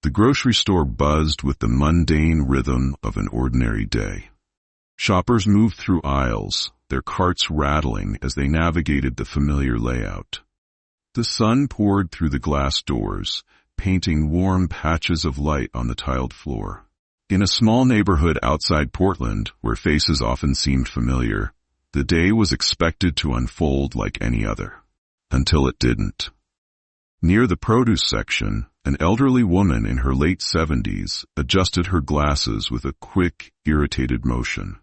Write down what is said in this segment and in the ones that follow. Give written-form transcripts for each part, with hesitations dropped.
The grocery store buzzed with the mundane rhythm of an ordinary day. Shoppers moved through aisles, their carts rattling as they navigated the familiar layout. The sun poured through the glass doors, painting warm patches of light on the tiled floor. In a small neighborhood outside Portland, where faces often seemed familiar, the day was expected to unfold like any other. Until it didn't. Near the produce section, an elderly woman in her late 70s adjusted her glasses with a quick, irritated motion.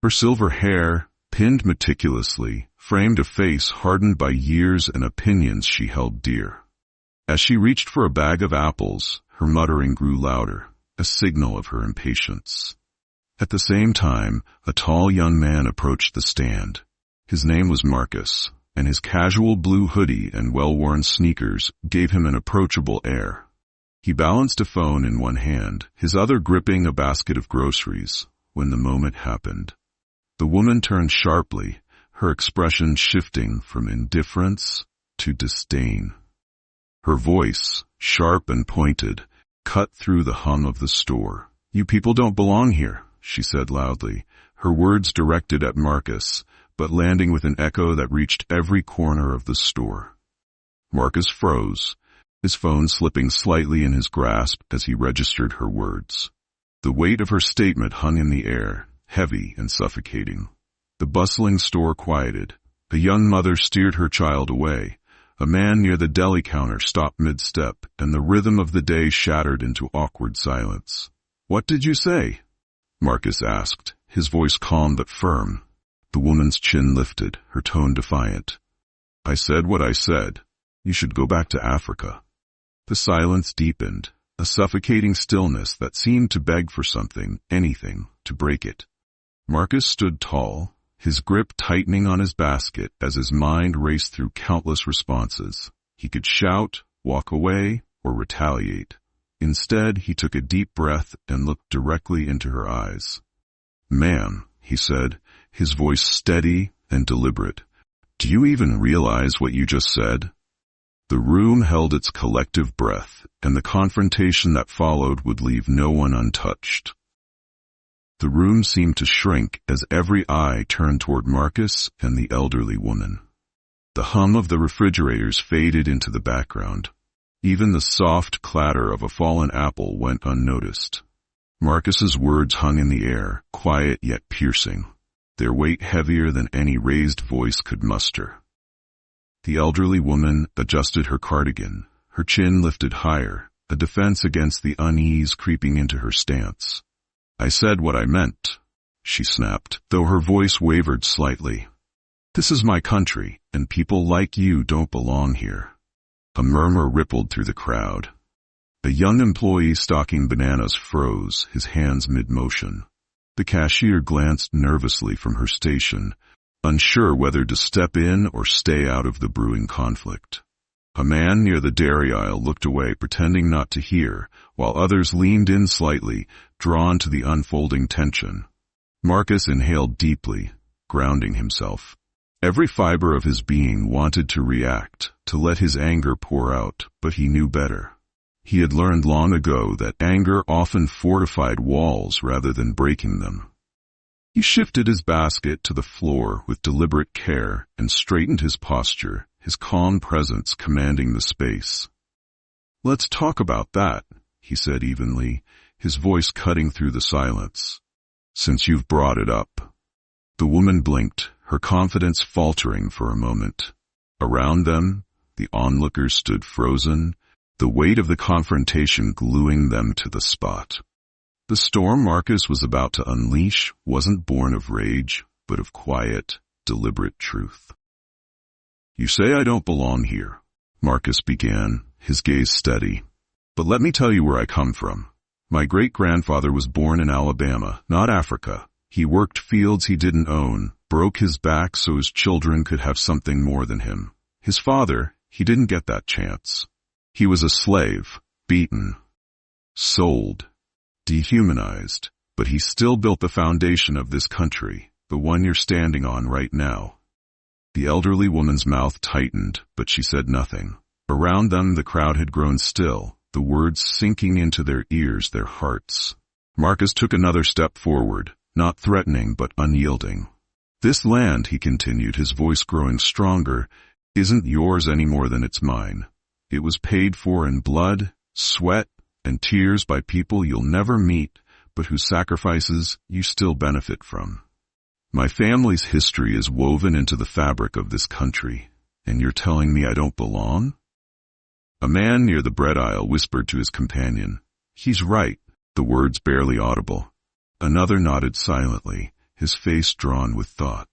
Her silver hair, pinned meticulously, framed a face hardened by years and opinions she held dear. As she reached for a bag of apples, her muttering grew louder, a signal of her impatience. At the same time, a tall young man approached the stand. His name was Marcus, and his casual blue hoodie and well-worn sneakers gave him an approachable air. He balanced a phone in one hand, his other gripping a basket of groceries, when the moment happened. The woman turned sharply, her expression shifting from indifference to disdain. Her voice, sharp and pointed, cut through the hum of the store. "You people don't belong here," she said loudly, her words directed at Marcus, but landing with an echo that reached every corner of the store. Marcus froze, his phone slipping slightly in his grasp as he registered her words. The weight of her statement hung in the air, heavy and suffocating. The bustling store quieted. A young mother steered her child away. A man near the deli counter stopped mid-step, and the rhythm of the day shattered into awkward silence. "What did you say?" Marcus asked, his voice calm but firm. The woman's chin lifted, her tone defiant. "I said what I said. You should go back to Africa." The silence deepened, a suffocating stillness that seemed to beg for something, anything, to break it. Marcus stood tall, his grip tightening on his basket as his mind raced through countless responses. He could shout, walk away, or retaliate. Instead, he took a deep breath and looked directly into her eyes. "Ma'am," he said, his voice steady and deliberate, "do you even realize what you just said?" The room held its collective breath, and the confrontation that followed would leave no one untouched. The room seemed to shrink as every eye turned toward Marcus and the elderly woman. The hum of the refrigerators faded into the background. Even the soft clatter of a fallen apple went unnoticed. Marcus's words hung in the air, quiet yet piercing, their weight heavier than any raised voice could muster. The elderly woman adjusted her cardigan, her chin lifted higher, a defense against the unease creeping into her stance. "I said what I meant," she snapped, though her voice wavered slightly. "This is my country, and people like you don't belong here." A murmur rippled through the crowd. A young employee stocking bananas froze, his hands mid-motion. The cashier glanced nervously from her station, unsure whether to step in or stay out of the brewing conflict. A man near the dairy aisle looked away, pretending not to hear, while others leaned in slightly, drawn to the unfolding tension. Marcus inhaled deeply, grounding himself. Every fiber of his being wanted to react, to let his anger pour out, but he knew better. He had learned long ago that anger often fortified walls rather than breaking them. He shifted his basket to the floor with deliberate care and straightened his posture, his calm presence commanding the space. "Let's talk about that," he said evenly, his voice cutting through the silence. "Since you've brought it up." The woman blinked, her confidence faltering for a moment. Around them, the onlookers stood frozen, the weight of the confrontation gluing them to the spot. The storm Marcus was about to unleash wasn't born of rage, but of quiet, deliberate truth. "You say I don't belong here," Marcus began, his gaze steady. "But let me tell you where I come from. My great-grandfather was born in Alabama, not Africa. He worked fields he didn't own, broke his back so his children could have something more than him. His father, he didn't get that chance. He was a slave, beaten, sold, dehumanized, but he still built the foundation of this country, the one you're standing on right now." The elderly woman's mouth tightened, but she said nothing. Around them the crowd had grown still, the words sinking into their ears, their hearts. Marcus took another step forward, not threatening but unyielding. "This land," he continued, his voice growing stronger, "isn't yours any more than it's mine. It was paid for in blood, sweat, and tears by people you'll never meet, but whose sacrifices you still benefit from. My family's history is woven into the fabric of this country, and you're telling me I don't belong?" A man near the bread aisle whispered to his companion, "He's right," the words barely audible. Another nodded silently, his face drawn with thought.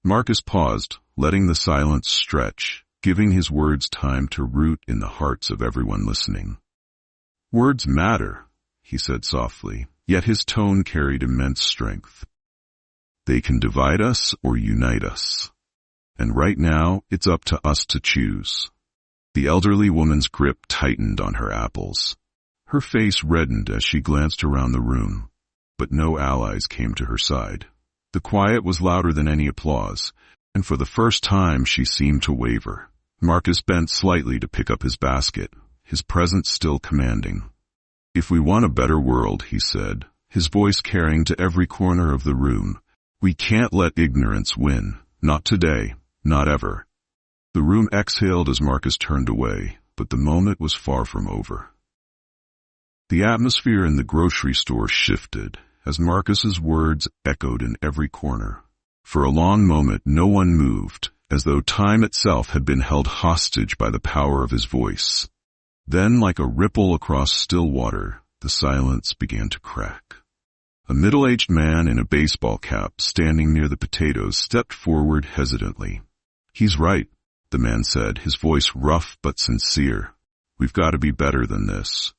Marcus paused, letting the silence stretch, giving his words time to root in the hearts of everyone listening. "Words matter," he said softly, yet his tone carried immense strength. "They can divide us or unite us. And right now, it's up to us to choose." The elderly woman's grip tightened on her apples. Her face reddened as she glanced around the room, but no allies came to her side. The quiet was louder than any applause, and for the first time she seemed to waver. Marcus bent slightly to pick up his basket, his presence still commanding. "If we want a better world," he said, his voice carrying to every corner of the room, "we can't let ignorance win. Not today, not ever." The room exhaled as Marcus turned away, but the moment was far from over. The atmosphere in the grocery store shifted as Marcus's words echoed in every corner. For a long moment no one moved, as though time itself had been held hostage by the power of his voice. Then, like a ripple across still water, the silence began to crack. A middle-aged man in a baseball cap standing near the potatoes stepped forward hesitantly. "He's right," the man said, his voice rough but sincere. "We've got to be better than this."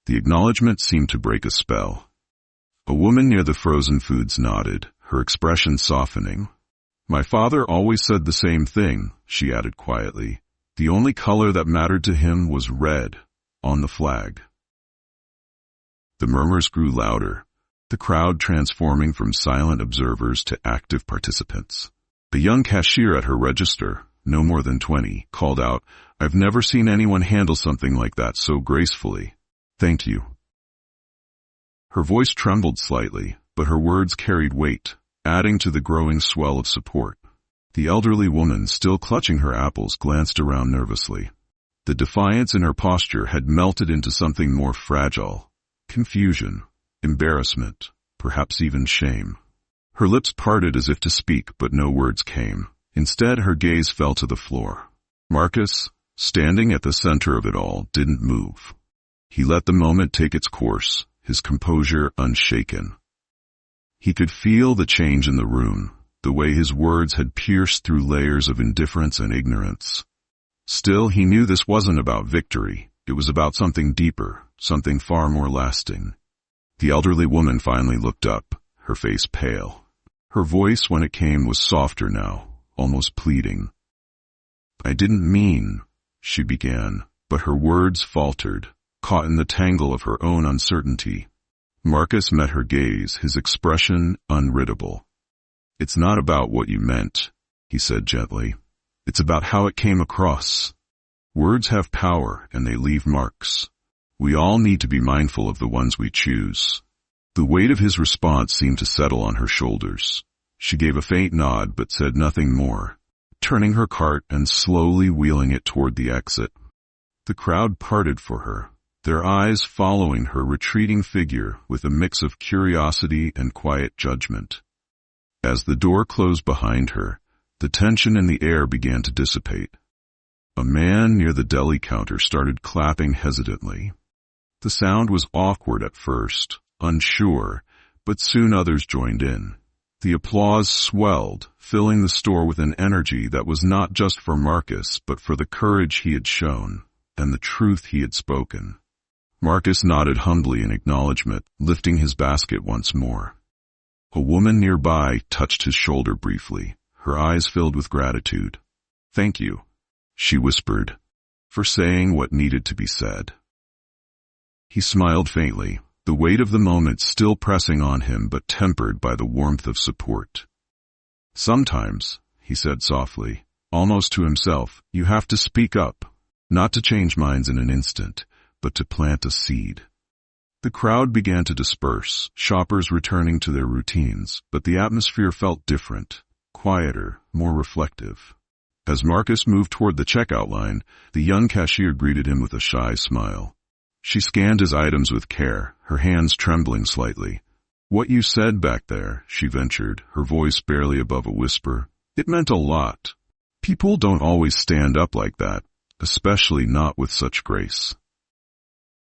The acknowledgement seemed to break a spell. A woman near the frozen foods nodded, her expression softening. "My father always said the same thing," she added quietly. "The only color that mattered to him was red, on the flag." The murmurs grew louder, the crowd transforming from silent observers to active participants. A young cashier at her register, no more than 20, called out, "I've never seen anyone handle something like that so gracefully. Thank you." Her voice trembled slightly, but her words carried weight, adding to the growing swell of support. The elderly woman, still clutching her apples, glanced around nervously. The defiance in her posture had melted into something more fragile: confusion, embarrassment, perhaps even shame. Her lips parted as if to speak, but no words came. Instead, her gaze fell to the floor. Marcus, standing at the center of it all, didn't move. He let the moment take its course, his composure unshaken. He could feel the change in the room, the way his words had pierced through layers of indifference and ignorance. Still, he knew this wasn't about victory. It was about something deeper, something far more lasting. The elderly woman finally looked up, her face pale. Her voice, when it came, was softer now, almost pleading. "I didn't mean," she began, but her words faltered, caught in the tangle of her own uncertainty. Marcus met her gaze, his expression unreadable. "It's not about what you meant," he said gently. "It's about how it came across. Words have power, and they leave marks. We all need to be mindful of the ones we choose." The weight of his response seemed to settle on her shoulders. She gave a faint nod but said nothing more, turning her cart and slowly wheeling it toward the exit. The crowd parted for her, their eyes following her retreating figure with a mix of curiosity and quiet judgment. As the door closed behind her, the tension in the air began to dissipate. A man near the deli counter started clapping hesitantly. The sound was awkward at first, unsure, but soon others joined in. The applause swelled, filling the store with an energy that was not just for Marcus, but for the courage he had shown and the truth he had spoken. Marcus nodded humbly in acknowledgement, lifting his basket once more. A woman nearby touched his shoulder briefly, her eyes filled with gratitude. "Thank you," she whispered, "for saying what needed to be said." He smiled faintly, the weight of the moment still pressing on him but tempered by the warmth of support. "Sometimes," he said softly, almost to himself, "you have to speak up. Not to change minds in an instant, but to plant a seed. The crowd began to disperse, shoppers returning to their routines, but the atmosphere felt different, quieter, more reflective. As Marcus moved toward the checkout line, the young cashier greeted him with a shy smile. She scanned his items with care, her hands trembling slightly. "What you said back there," she ventured, her voice barely above a whisper. "It meant a lot. People don't always stand up like that, especially not with such grace."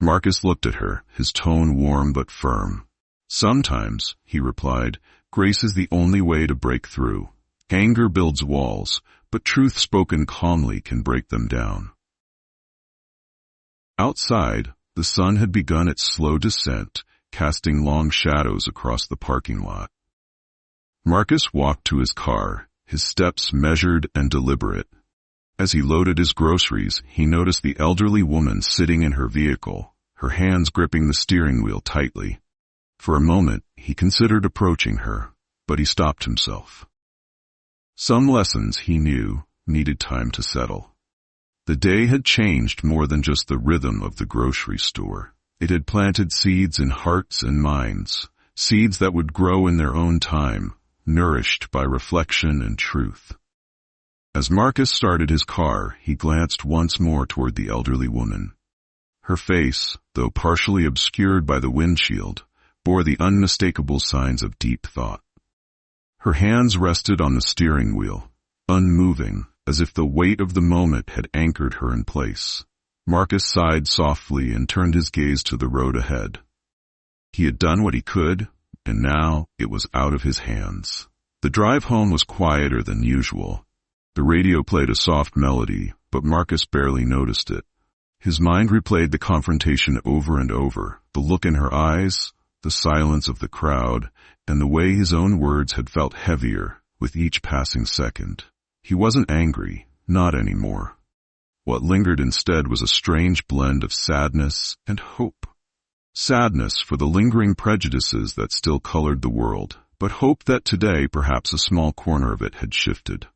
Marcus looked at her, his tone warm but firm. "Sometimes," he replied, "grace is the only way to break through. Anger builds walls, but truth spoken calmly can break them down." Outside, the sun had begun its slow descent, casting long shadows across the parking lot. Marcus walked to his car, his steps measured and deliberate. As he loaded his groceries, he noticed the elderly woman sitting in her vehicle, her hands gripping the steering wheel tightly. For a moment, he considered approaching her, but he stopped himself. Some lessons, he knew, needed time to settle. The day had changed more than just the rhythm of the grocery store. It had planted seeds in hearts and minds, seeds that would grow in their own time, nourished by reflection and truth. As Marcus started his car, he glanced once more toward the elderly woman. Her face, though partially obscured by the windshield, bore the unmistakable signs of deep thought. Her hands rested on the steering wheel, unmoving, as if the weight of the moment had anchored her in place. Marcus sighed softly and turned his gaze to the road ahead. He had done what he could, and now it was out of his hands. The drive home was quieter than usual. The radio played a soft melody, but Marcus barely noticed it. His mind replayed the confrontation over and over, the look in her eyes, the silence of the crowd, and the way his own words had felt heavier with each passing second. He wasn't angry, not anymore. What lingered instead was a strange blend of sadness and hope. Sadness for the lingering prejudices that still colored the world, but hope that today perhaps a small corner of it had shifted.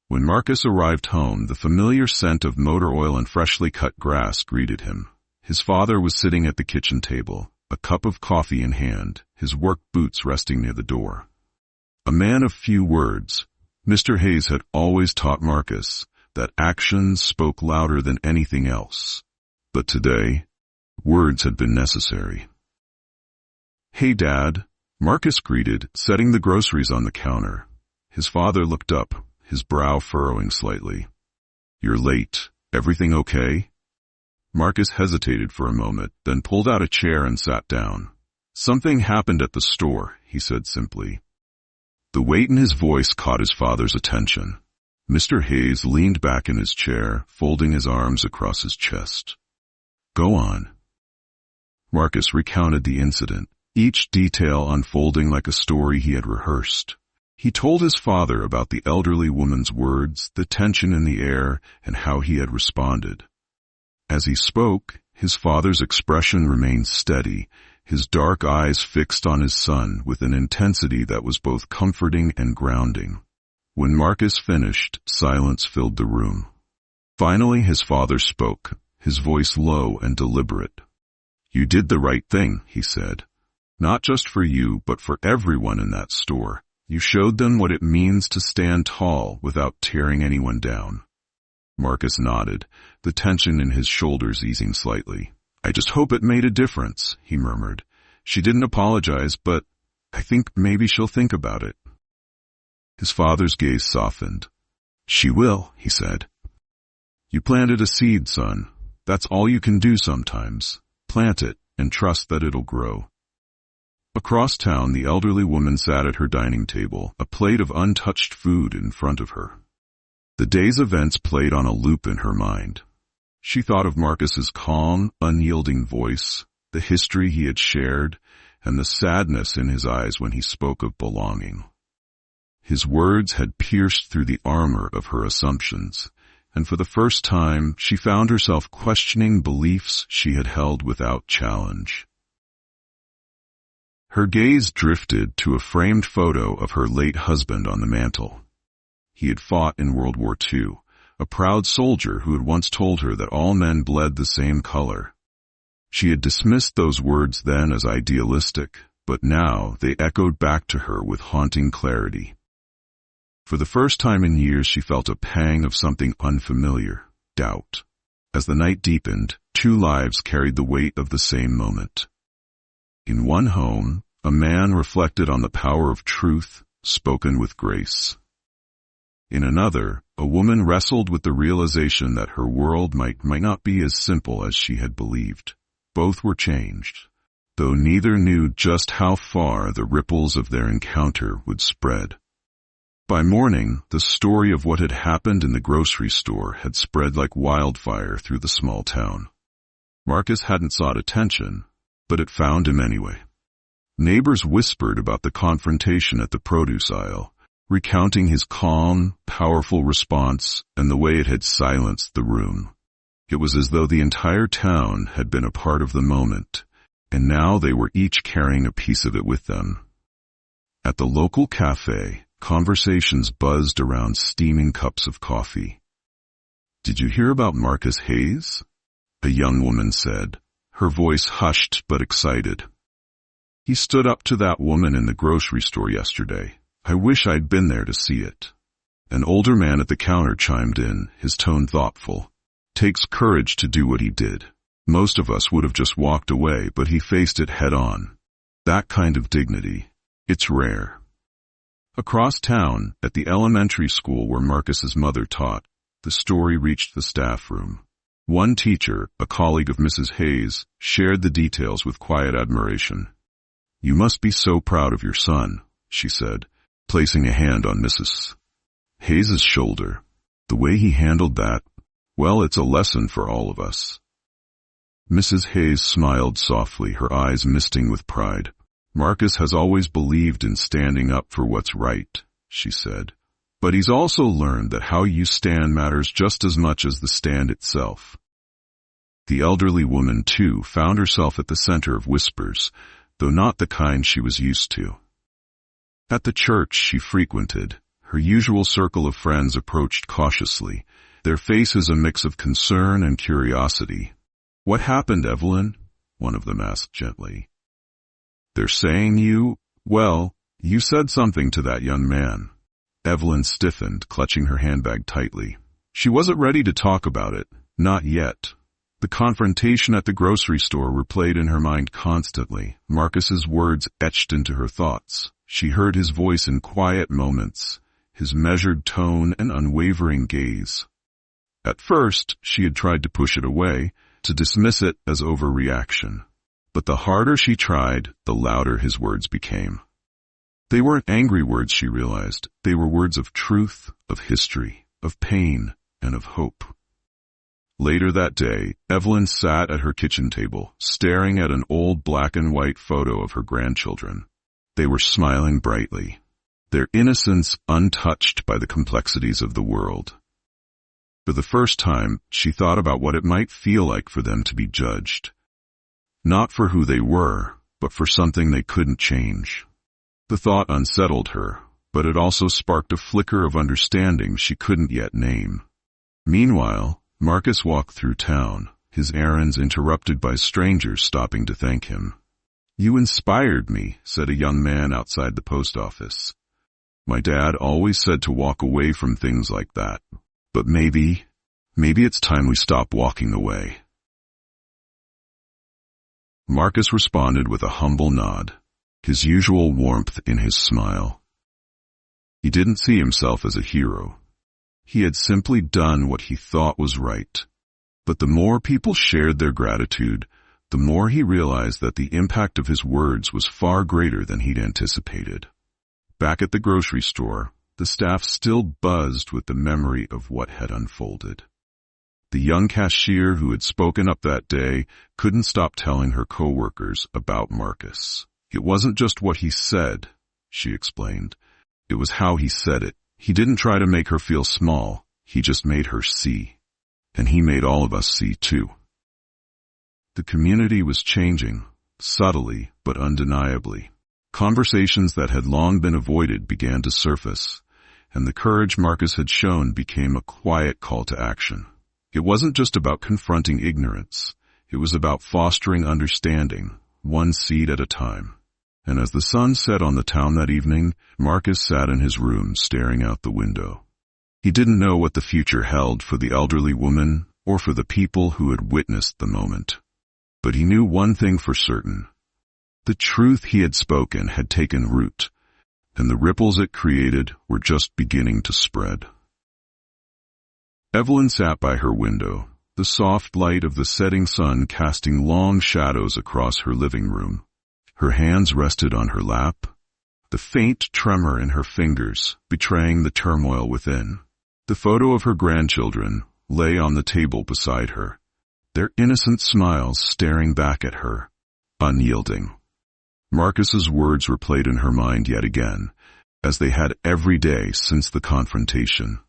When Marcus arrived home, the familiar scent of motor oil and freshly cut grass greeted him. His father was sitting at the kitchen table, a cup of coffee in hand, his work boots resting near the door. A man of few words, Mr. Hayes had always taught Marcus that actions spoke louder than anything else. But today, words had been necessary. "Hey, Dad," Marcus greeted, setting the groceries on the counter. His father looked up, his brow furrowing slightly. "You're late. Everything okay?" Marcus hesitated for a moment, then pulled out a chair and sat down. "Something happened at the store," he said simply. The weight in his voice caught his father's attention. Mr. Hayes leaned back in his chair, folding his arms across his chest. "Go on." Marcus recounted the incident, each detail unfolding like a story he had rehearsed. He told his father about the elderly woman's words, the tension in the air, and how he had responded. As he spoke, his father's expression remained steady, his dark eyes fixed on his son with an intensity that was both comforting and grounding. When Marcus finished, silence filled the room. Finally, his father spoke, his voice low and deliberate. "You did the right thing," he said. "Not just for you, but for everyone in that store. You showed them what it means to stand tall without tearing anyone down." Marcus nodded, the tension in his shoulders easing slightly. "I just hope it made a difference," he murmured. "She didn't apologize, but I think maybe she'll think about it." His father's gaze softened. "She will," he said. "You planted a seed, son. That's all you can do sometimes. Plant it and trust that it'll grow." Across town, the elderly woman sat at her dining table, a plate of untouched food in front of her. The day's events played on a loop in her mind. She thought of Marcus's calm, unyielding voice, the history he had shared, and the sadness in his eyes when he spoke of belonging. His words had pierced through the armor of her assumptions, and for the first time she found herself questioning beliefs she had held without challenge. Her gaze drifted to a framed photo of her late husband on the mantel. He had fought in World War II, a proud soldier who had once told her that all men bled the same color. She had dismissed those words then as idealistic, but now they echoed back to her with haunting clarity. For the first time in years she felt a pang of something unfamiliar, doubt. As the night deepened, two lives carried the weight of the same moment. In one home, a man reflected on the power of truth, spoken with grace. In another, a woman wrestled with the realization that her world might not be as simple as she had believed. Both were changed, though neither knew just how far the ripples of their encounter would spread. By morning, the story of what had happened in the grocery store had spread like wildfire through the small town. Marcus hadn't sought attention, but it found him anyway. Neighbors whispered about the confrontation at the produce aisle, recounting his calm, powerful response and the way it had silenced the room. It was as though the entire town had been a part of the moment, and now they were each carrying a piece of it with them. At the local cafe, conversations buzzed around steaming cups of coffee. "Did you hear about Marcus Hayes?" a young woman said, her voice hushed but excited. "He stood up to that woman in the grocery store yesterday. I wish I'd been there to see it." An older man at the counter chimed in, his tone thoughtful. "Takes courage to do what he did. Most of us would have just walked away, but he faced it head on. That kind of dignity, it's rare." Across town, at the elementary school where Marcus's mother taught, the story reached the staff room. One teacher, a colleague of Mrs. Hayes, shared the details with quiet admiration. "You must be so proud of your son," she said, placing a hand on Mrs. Hayes's shoulder. "The way he handled that, well, it's a lesson for all of us." Mrs. Hayes smiled softly, her eyes misting with pride. "Marcus has always believed in standing up for what's right," she said. "But he's also learned that how you stand matters just as much as the stand itself." The elderly woman, too, found herself at the center of whispers, though not the kind she was used to. At the church she frequented, her usual circle of friends approached cautiously, their faces a mix of concern and curiosity. "What happened, Evelyn?" one of them asked gently. "They're saying you said something to that young man." Evelyn stiffened, clutching her handbag tightly. She wasn't ready to talk about it, not yet. The confrontation at the grocery store replayed in her mind constantly, Marcus's words etched into her thoughts. She heard his voice in quiet moments, his measured tone and unwavering gaze. At first, she had tried to push it away, to dismiss it as overreaction. But the harder she tried, the louder his words became. They weren't angry words, she realized. They were words of truth, of history, of pain, and of hope. Later that day, Evelyn sat at her kitchen table, staring at an old black and white photo of her grandchildren. They were smiling brightly, their innocence untouched by the complexities of the world. For the first time, she thought about what it might feel like for them to be judged. Not for who they were, but for something they couldn't change. The thought unsettled her, but it also sparked a flicker of understanding she couldn't yet name. Meanwhile, Marcus walked through town, his errands interrupted by strangers stopping to thank him. "You inspired me," said a young man outside the post office. "My dad always said to walk away from things like that. But maybe it's time we stop walking away." Marcus responded with a humble nod, his usual warmth in his smile. He didn't see himself as a hero. He had simply done what he thought was right. But the more people shared their gratitude, the more he realized that the impact of his words was far greater than he'd anticipated. Back at the grocery store, the staff still buzzed with the memory of what had unfolded. The young cashier who had spoken up that day couldn't stop telling her coworkers about Marcus. "It wasn't just what he said," she explained. "It was how he said it. He didn't try to make her feel small. He just made her see. And he made all of us see, too." The community was changing, subtly but undeniably. Conversations that had long been avoided began to surface, and the courage Marcus had shown became a quiet call to action. It wasn't just about confronting ignorance. It was about fostering understanding, one seed at a time. And as the sun set on the town that evening, Marcus sat in his room staring out the window. He didn't know what the future held for the elderly woman or for the people who had witnessed the moment. But he knew one thing for certain. The truth he had spoken had taken root, and the ripples it created were just beginning to spread. Evelyn sat by her window, the soft light of the setting sun casting long shadows across her living room. Her hands rested on her lap, the faint tremor in her fingers betraying the turmoil within. The photo of her grandchildren lay on the table beside her, their innocent smiles staring back at her, unyielding. Marcus's words replayed in her mind yet again, as they had every day since the confrontation.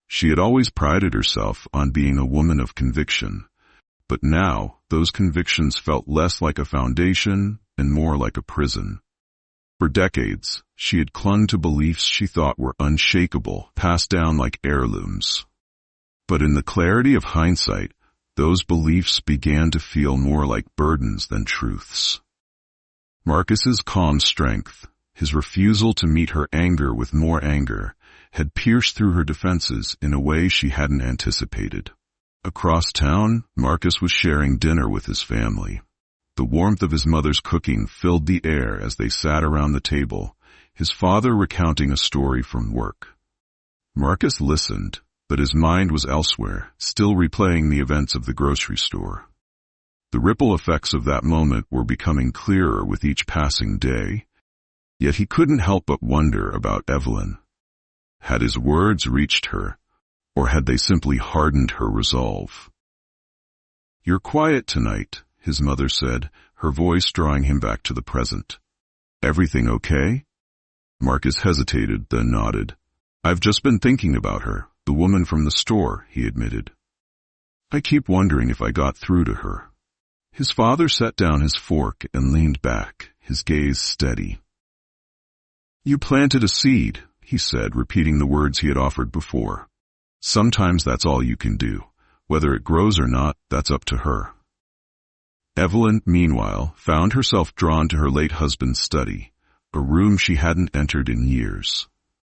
She had always prided herself on being a woman of conviction, but now those convictions felt less like a foundation and more like a prison. For decades, she had clung to beliefs she thought were unshakable, passed down like heirlooms. But in the clarity of hindsight, those beliefs began to feel more like burdens than truths. Marcus's calm strength, his refusal to meet her anger with more anger, had pierced through her defenses in a way she hadn't anticipated. Across town, Marcus was sharing dinner with his family. The warmth of his mother's cooking filled the air as they sat around the table, his father recounting a story from work. Marcus listened, but his mind was elsewhere, still replaying the events of the grocery store. The ripple effects of that moment were becoming clearer with each passing day, yet he couldn't help but wonder about Evelyn. Had his words reached her, or had they simply hardened her resolve? "You're quiet tonight," his mother said, her voice drawing him back to the present. "Everything okay?" Marcus hesitated, then nodded. "I've just been thinking about her, the woman from the store," he admitted. "I keep wondering if I got through to her." His father set down his fork and leaned back, his gaze steady. "You planted a seed," he said, repeating the words he had offered before. "Sometimes that's all you can do. Whether it grows or not, that's up to her." Evelyn, meanwhile, found herself drawn to her late husband's study, a room she hadn't entered in years.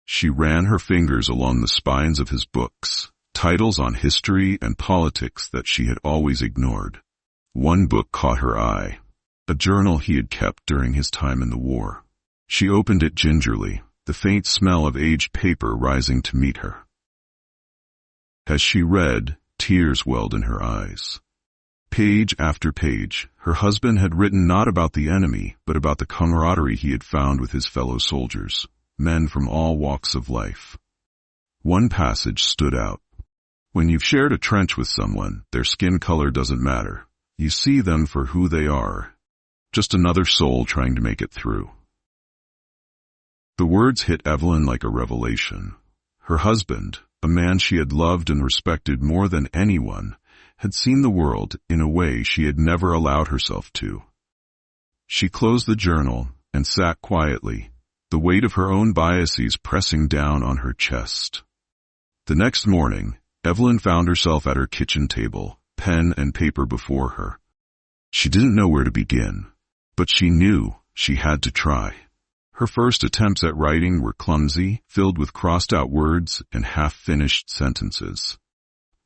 She ran her fingers along the spines of his books, titles on history and politics that she had always ignored. One book caught her eye, a journal he had kept during his time in the war. She opened it gingerly, the faint smell of aged paper rising to meet her. As she read, tears welled in her eyes. Page after page, her husband had written not about the enemy, but about the camaraderie he had found with his fellow soldiers, men from all walks of life. One passage stood out. "When you've shared a trench with someone, their skin color doesn't matter. You see them for who they are, just another soul trying to make it through." The words hit Evelyn like a revelation. Her husband, a man she had loved and respected more than anyone, had seen the world in a way she had never allowed herself to. She closed the journal and sat quietly, the weight of her own biases pressing down on her chest. The next morning, Evelyn found herself at her kitchen table, pen and paper before her. She didn't know where to begin, but she knew she had to try. Her first attempts at writing were clumsy, filled with crossed-out words and half-finished sentences.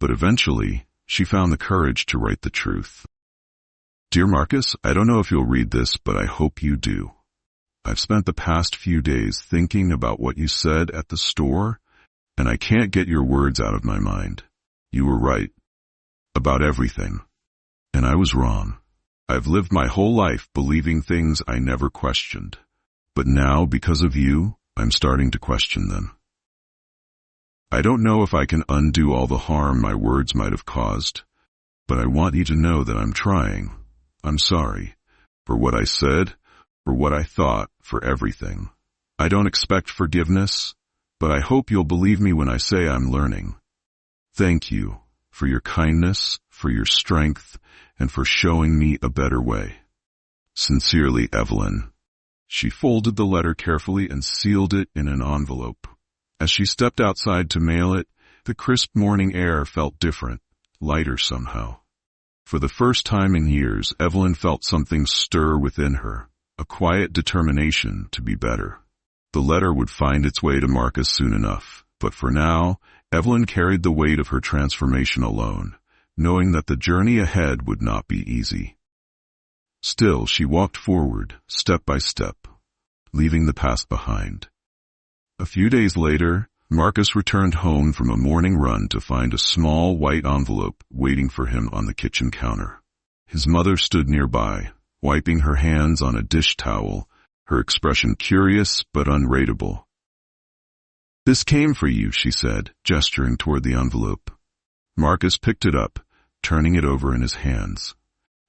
But eventually, she found the courage to write the truth. "Dear Marcus, I don't know if you'll read this, but I hope you do. I've spent the past few days thinking about what you said at the store, and I can't get your words out of my mind. You were right. About everything. And I was wrong. I've lived my whole life believing things I never questioned. But now, because of you, I'm starting to question them. I don't know if I can undo all the harm my words might have caused, but I want you to know that I'm trying. I'm sorry. For what I said, for what I thought, for everything. I don't expect forgiveness, but I hope you'll believe me when I say I'm learning. Thank you for your kindness, for your strength, and for showing me a better way. Sincerely, Evelyn." She folded the letter carefully and sealed it in an envelope. As she stepped outside to mail it, the crisp morning air felt different, lighter somehow. For the first time in years, Evelyn felt something stir within her, a quiet determination to be better. The letter would find its way to Marcus soon enough, but for now, Evelyn carried the weight of her transformation alone, knowing that the journey ahead would not be easy. Still, she walked forward, step by step, leaving the past behind. A few days later, Marcus returned home from a morning run to find a small white envelope waiting for him on the kitchen counter. His mother stood nearby, wiping her hands on a dish towel, her expression curious but unreadable. "This came for you," she said, gesturing toward the envelope. Marcus picked it up, turning it over in his hands.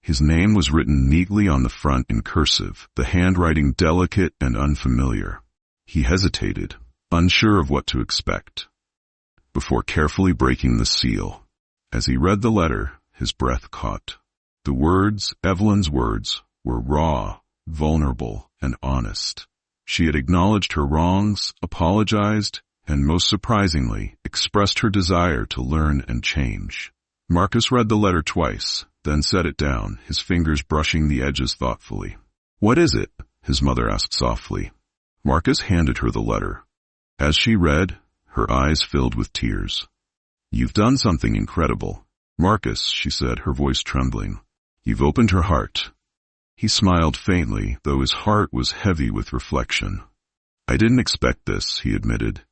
His name was written neatly on the front in cursive, the handwriting delicate and unfamiliar. He hesitated, unsure of what to expect, before carefully breaking the seal. As he read the letter, his breath caught. The words, Evelyn's words, were raw, vulnerable, and honest. She had acknowledged her wrongs, apologized, and most surprisingly, expressed her desire to learn and change. Marcus read the letter twice, then set it down, his fingers brushing the edges thoughtfully. "What is it?" his mother asked softly. Marcus handed her the letter. As she read, her eyes filled with tears. "You've done something incredible, Marcus," she said, her voice trembling. "You've opened her heart." He smiled faintly, though his heart was heavy with reflection. "I didn't expect this," he admitted.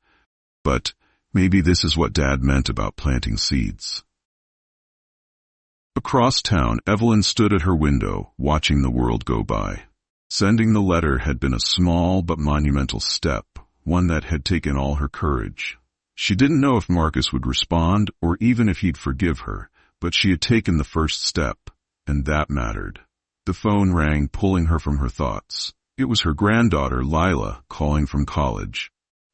"But maybe this is what Dad meant about planting seeds." Across town, Evelyn stood at her window, watching the world go by. Sending the letter had been a small but monumental step, one that had taken all her courage. She didn't know if Marcus would respond or even if he'd forgive her, but she had taken the first step, and that mattered. The phone rang, pulling her from her thoughts. It was her granddaughter, Lila, calling from college.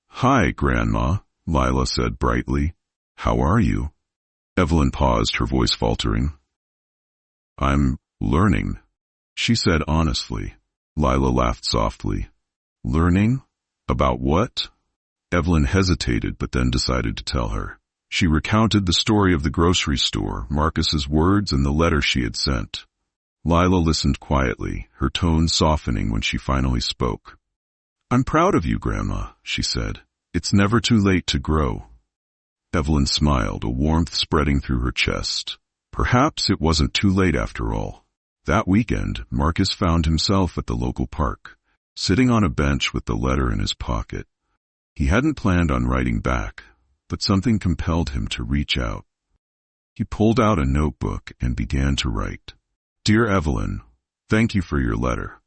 "Hi, Grandma," Lila said brightly. "How are you?" Evelyn paused, her voice faltering. "I'm learning," she said honestly. Lila laughed softly. "Learning? About what?" Evelyn hesitated, but then decided to tell her. She recounted the story of the grocery store, Marcus's words, and the letter she had sent. Lila listened quietly, her tone softening when she finally spoke. "I'm proud of you, Grandma," she said. "It's never too late to grow." Evelyn smiled, a warmth spreading through her chest. Perhaps it wasn't too late after all. That weekend, Marcus found himself at the local park, sitting on a bench with the letter in his pocket. He hadn't planned on writing back, but something compelled him to reach out. He pulled out a notebook and began to write. "Dear Evelyn, thank you for your letter.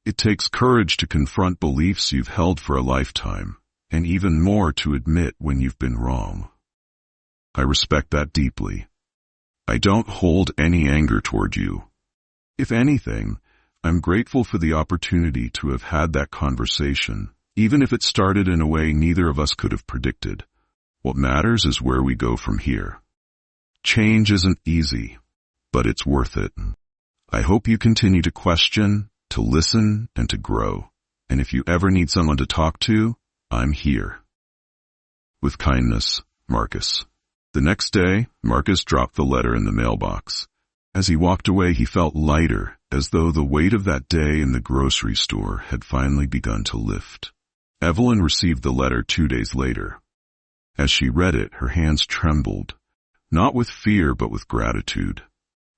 It takes courage to confront beliefs you've held for a lifetime, and even more to admit when you've been wrong. I respect that deeply. I don't hold any anger toward you. If anything, I'm grateful for the opportunity to have had that conversation, even if it started in a way neither of us could have predicted. What matters is where we go from here. Change isn't easy, but it's worth it. I hope you continue to question, to listen, and to grow. And if you ever need someone to talk to, I'm here. With kindness, Marcus." The next day, Marcus dropped the letter in the mailbox. As he walked away, he felt lighter, as though the weight of that day in the grocery store had finally begun to lift. Evelyn received the letter 2 days later. As she read it, her hands trembled, not with fear but with gratitude.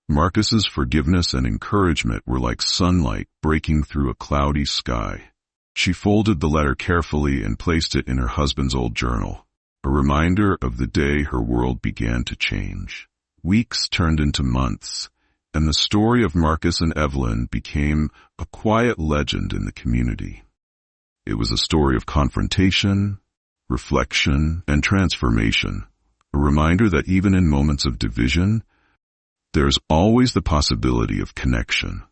Marcus's forgiveness and encouragement were like sunlight breaking through a cloudy sky. She folded the letter carefully and placed it in her husband's old journal, a reminder of the day her world began to change. Weeks turned into months, and the story of Marcus and Evelyn became a quiet legend in the community. It was a story of confrontation, reflection, and transformation, a reminder that even in moments of division, there's always the possibility of connection.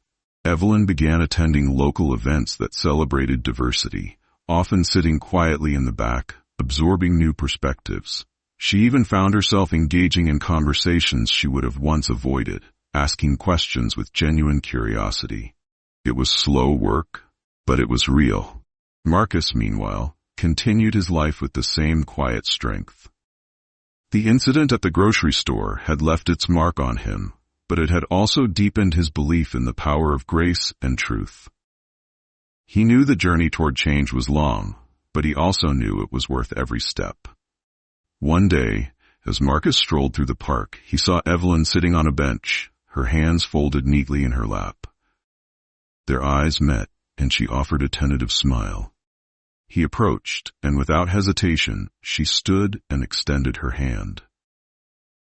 Evelyn began attending local events that celebrated diversity, often sitting quietly in the back, absorbing new perspectives. She even found herself engaging in conversations she would have once avoided, asking questions with genuine curiosity. It was slow work, but it was real. Marcus, meanwhile, continued his life with the same quiet strength. The incident at the grocery store had left its mark on him, but it had also deepened his belief in the power of grace and truth. He knew the journey toward change was long, but he also knew it was worth every step. One day, as Marcus strolled through the park, he saw Evelyn sitting on a bench, her hands folded neatly in her lap. Their eyes met, and she offered a tentative smile. He approached, and without hesitation, she stood and extended her hand.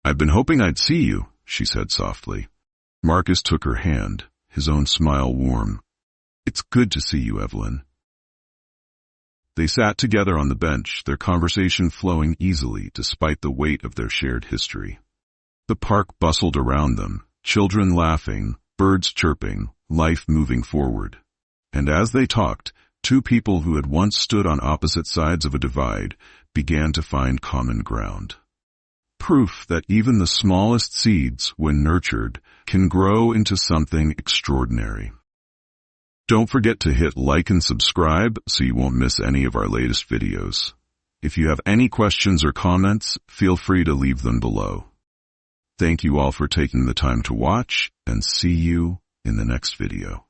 "I've been hoping I'd see you," she said softly. Marcus took her hand, his own smile warm. "It's good to see you, Evelyn." They sat together on the bench, their conversation flowing easily despite the weight of their shared history. The park bustled around them, children laughing, birds chirping, life moving forward. And as they talked, two people who had once stood on opposite sides of a divide began to find common ground. Proof that even the smallest seeds, when nurtured, can grow into something extraordinary. Don't forget to hit like and subscribe so you won't miss any of our latest videos. If you have any questions or comments, feel free to leave them below. Thank you all for taking the time to watch, and see you in the next video.